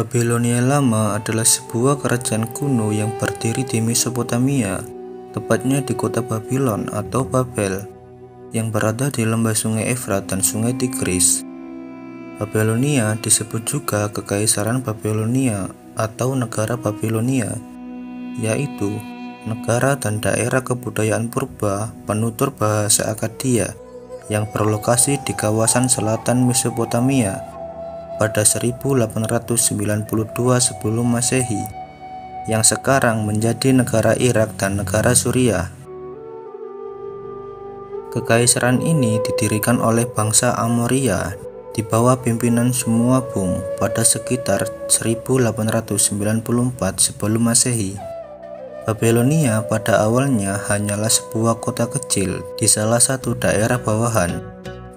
Babilonia Lama adalah sebuah kerajaan kuno yang berdiri di Mesopotamia, tepatnya di kota Babylon atau Babel, yang berada di lembah sungai Efrat dan sungai Tigris. Babilonia disebut juga Kekaisaran Babilonia atau Negara Babilonia, yaitu negara dan daerah kebudayaan purba penutur bahasa Akkadia yang berlokasi di kawasan selatan Mesopotamia pada 1892 sebelum Masehi, yang sekarang menjadi negara Irak dan negara Suriah. Kekaisaran ini didirikan oleh bangsa Amoria di bawah pimpinan Sumuabum pada sekitar 1894 sebelum Masehi. Babilonia pada awalnya hanyalah sebuah kota kecil di salah satu daerah bawahan.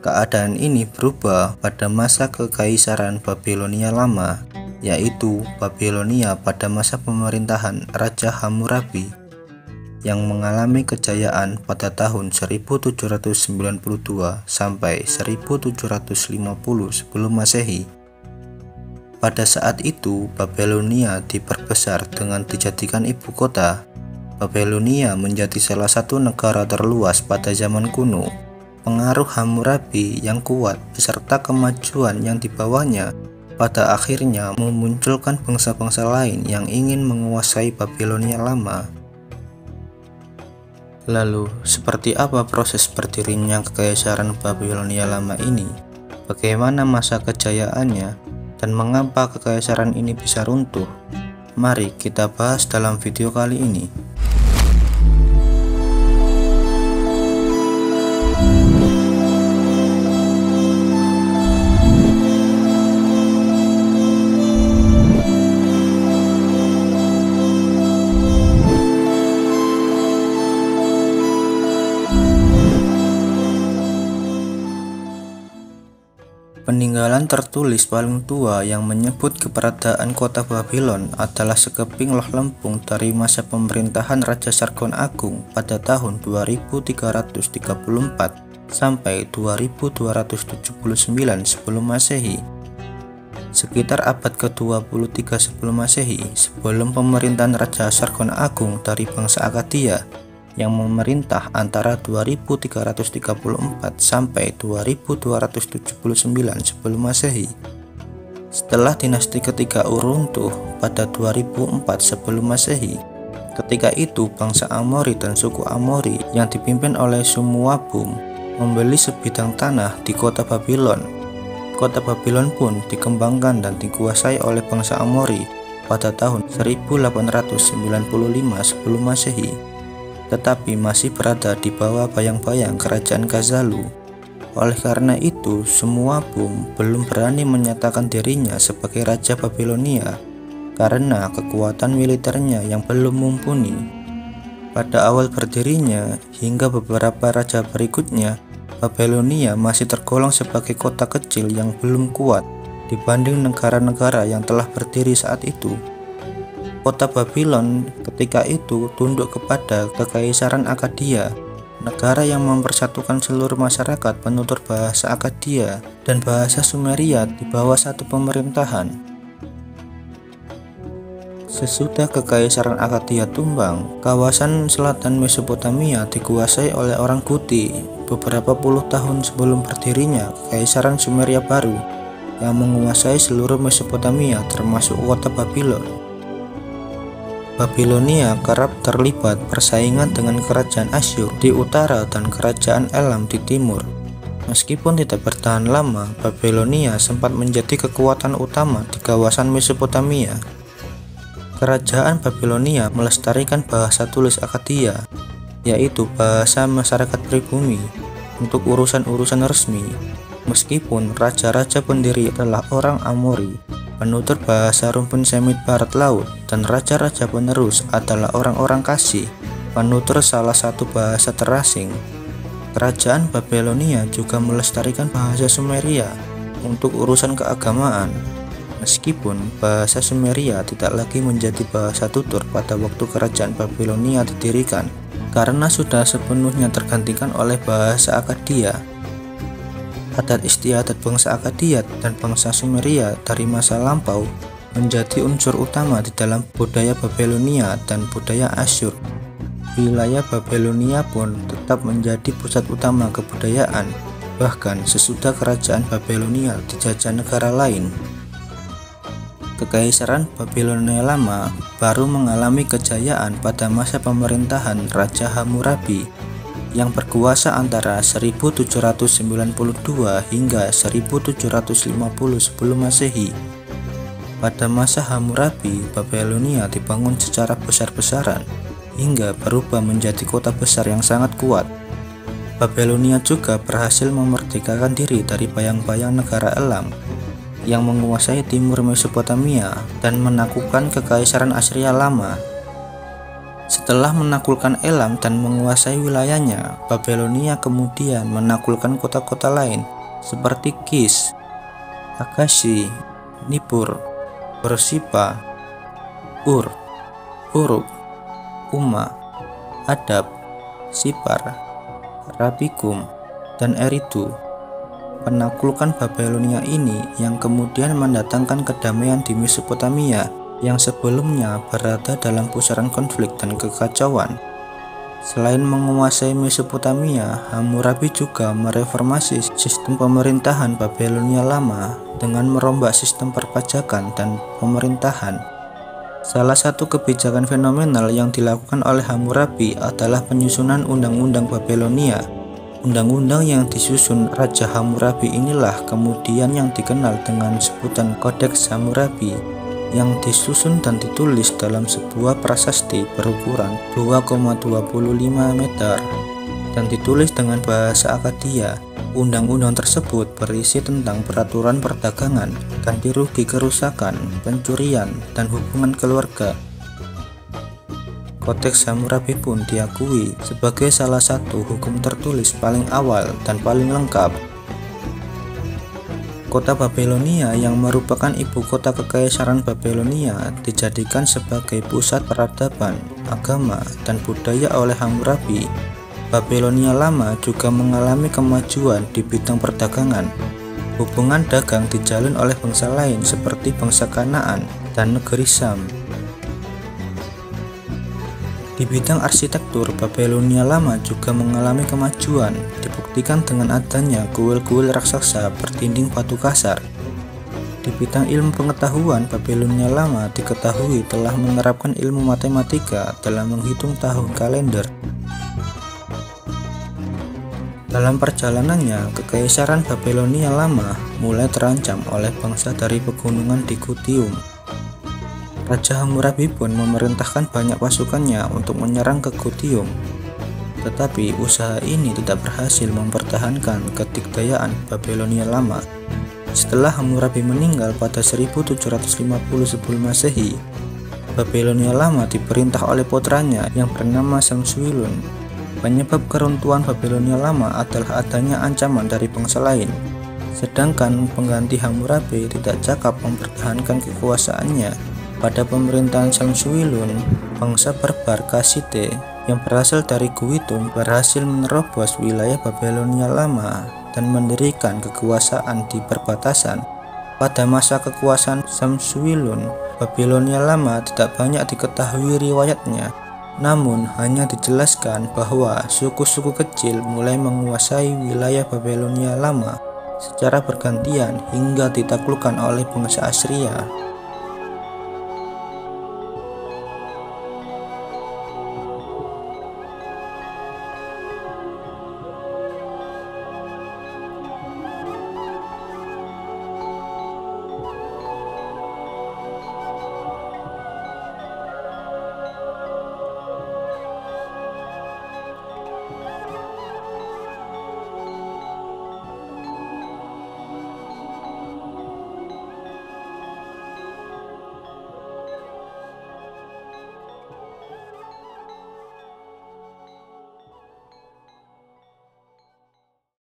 Keadaan ini berubah pada masa Kekaisaran Babilonia Lama, yaitu Babilonia pada masa pemerintahan Raja Hammurabi, yang mengalami kejayaan pada tahun 1792 sampai 1750 sebelum Masehi. Pada saat itu, Babilonia diperbesar dengan dijadikan ibu kota. Babilonia menjadi salah satu negara terluas pada zaman kuno. Pengaruh Hammurabi yang kuat beserta kemajuan yang dibawanya pada akhirnya memunculkan bangsa-bangsa lain yang ingin menguasai Babilonia Lama. Lalu, seperti apa proses berdirinya Kekaisaran Babilonia Lama ini? Bagaimana masa kejayaannya? Dan mengapa kekaisaran ini bisa runtuh? Mari kita bahas dalam video kali ini. Peninggalan tertulis paling tua yang menyebut keberadaan kota Babylon adalah sekeping loh lempung dari masa pemerintahan Raja Sargon Agung pada tahun 2334 sampai 2279 sebelum Masehi. Sekitar abad ke-23 sebelum Masehi, sebelum pemerintahan Raja Sargon Agung dari bangsa Akkadia yang memerintah antara 2334 sampai 2279 sebelum Masehi. Setelah dinasti ketiga runtuh pada 2004 sebelum Masehi, ketika itu bangsa Amori dan suku Amori yang dipimpin oleh Sumuabum membeli sebidang tanah di kota Babylon. Kota Babylon pun dikembangkan dan dikuasai oleh bangsa Amori pada tahun 1895 sebelum Masehi, tetapi masih berada di bawah bayang-bayang kerajaan Kazulu. Oleh karena itu, Sumuabum belum berani menyatakan dirinya sebagai Raja Babilonia karena kekuatan militernya yang belum mumpuni. Pada awal berdirinya hingga beberapa raja berikutnya, Babilonia masih tergolong sebagai kota kecil yang belum kuat dibanding negara-negara yang telah berdiri saat itu. Kota Babylon ketika itu tunduk kepada Kekaisaran Akkadia, negara yang mempersatukan seluruh masyarakat penutur bahasa Akkadia dan bahasa Sumeria di bawah satu pemerintahan. Sesudah Kekaisaran Akkadia tumbang, kawasan selatan Mesopotamia dikuasai oleh orang Kuti beberapa puluh tahun sebelum berdirinya Kekaisaran Sumeria baru yang menguasai seluruh Mesopotamia termasuk kota Babylon. Babilonia kerap terlibat persaingan dengan kerajaan Asyur di utara dan kerajaan Elam di timur. Meskipun tidak bertahan lama, Babilonia sempat menjadi kekuatan utama di kawasan Mesopotamia. Kerajaan Babilonia melestarikan bahasa tulis Akkadia, yaitu bahasa masyarakat pribumi, untuk urusan-urusan resmi. Meskipun raja-raja pendiri adalah orang Amori, penutur bahasa rumpun Semit Barat Laut, dan raja-raja penerus adalah orang-orang Kasih, penutur salah satu bahasa terasing. Kerajaan Babilonia juga melestarikan bahasa Sumeria untuk urusan keagamaan. Meskipun bahasa Sumeria tidak lagi menjadi bahasa tutur pada waktu kerajaan Babilonia didirikan, karena sudah sepenuhnya tergantikan oleh bahasa Akkadia. Adat istiadat bangsa Akkadia dan bangsa Sumeria dari masa lampau menjadi unsur utama di dalam budaya Babilonia dan budaya Asyur. Wilayah Babilonia pun tetap menjadi pusat utama kebudayaan, bahkan sesudah kerajaan Babilonia dijajah negara lain. Kekaisaran Babilonia Lama baru mengalami kejayaan pada masa pemerintahan Raja Hammurabi yang berkuasa antara 1792 hingga 1750 sebelum Masehi. Pada masa Hammurabi, Babilonia dibangun secara besar-besaran hingga berubah menjadi kota besar yang sangat kuat. Babilonia juga berhasil memerdekakan diri dari bayang-bayang negara Elam yang menguasai timur Mesopotamia dan menaklukkan kekaisaran Assyria lama. Setelah menaklukkan Elam dan menguasai wilayahnya, Babilonia kemudian menaklukkan kota-kota lain seperti Kish, Akashi, Nippur, Borsippa, Ur, Uruk, Umma, Adab, Sipar, Rabikum, dan Eridu. Penaklukan Babilonia ini yang kemudian mendatangkan kedamaian di Mesopotamia yang sebelumnya berada dalam pusaran konflik dan kekacauan. Selain menguasai Mesopotamia, Hammurabi juga mereformasi sistem pemerintahan Babilonia Lama dengan merombak sistem perpajakan dan pemerintahan. Salah satu kebijakan fenomenal yang dilakukan oleh Hammurabi adalah penyusunan Undang-Undang Babilonia. Undang-undang yang disusun Raja Hammurabi inilah kemudian yang dikenal dengan sebutan Kodeks Hammurabi, yang disusun dan ditulis dalam sebuah prasasti berukuran 2,25 meter dan ditulis dengan bahasa Akkadia. Undang-undang tersebut berisi tentang peraturan perdagangan, ganti rugi kerusakan, pencurian, dan hubungan keluarga. Kodeks Hammurabi pun diakui sebagai salah satu hukum tertulis paling awal dan paling lengkap. Kota Babilonia yang merupakan ibu kota kekaisaran Babilonia dijadikan sebagai pusat peradaban, agama, dan budaya oleh Hammurabi. Babilonia Lama juga mengalami kemajuan di bidang perdagangan. Hubungan dagang dijalin oleh bangsa lain seperti bangsa Kanaan dan negeri Syam. Di bidang arsitektur, Babilonia Lama juga mengalami kemajuan, dibuktikan dengan adanya kuil-kuil raksasa berdinding batu kasar. Di bidang ilmu pengetahuan, Babilonia Lama diketahui telah menerapkan ilmu matematika dalam menghitung tahun kalender. Dalam perjalanannya, kekaisaran Babilonia Lama mulai terancam oleh bangsa dari pegunungan di Kutium. Raja Hammurabi pun memerintahkan banyak pasukannya untuk menyerang ke Kutium. Tetapi usaha ini tidak berhasil mempertahankan kedikdayaan Babilonia Lama. Setelah Hammurabi meninggal pada 1750 sebelum Masehi, Babilonia Lama diperintah oleh putranya yang bernama Samsuilun. Penyebab keruntuhan Babilonia Lama adalah adanya ancaman dari bangsa lain, sedangkan pengganti Hammurabi tidak cakap mempertahankan kekuasaannya. Pada pemerintahan Samsuilun, bangsa barbar Kassite yang berasal dari Guitum berhasil menerobos wilayah Babilonia Lama dan mendirikan kekuasaan di perbatasan. Pada masa kekuasaan Samsuilun, Babilonia Lama tidak banyak diketahui riwayatnya. Namun hanya dijelaskan bahwa suku-suku kecil mulai menguasai wilayah Babilonia Lama secara bergantian hingga ditaklukkan oleh bangsa Assyria.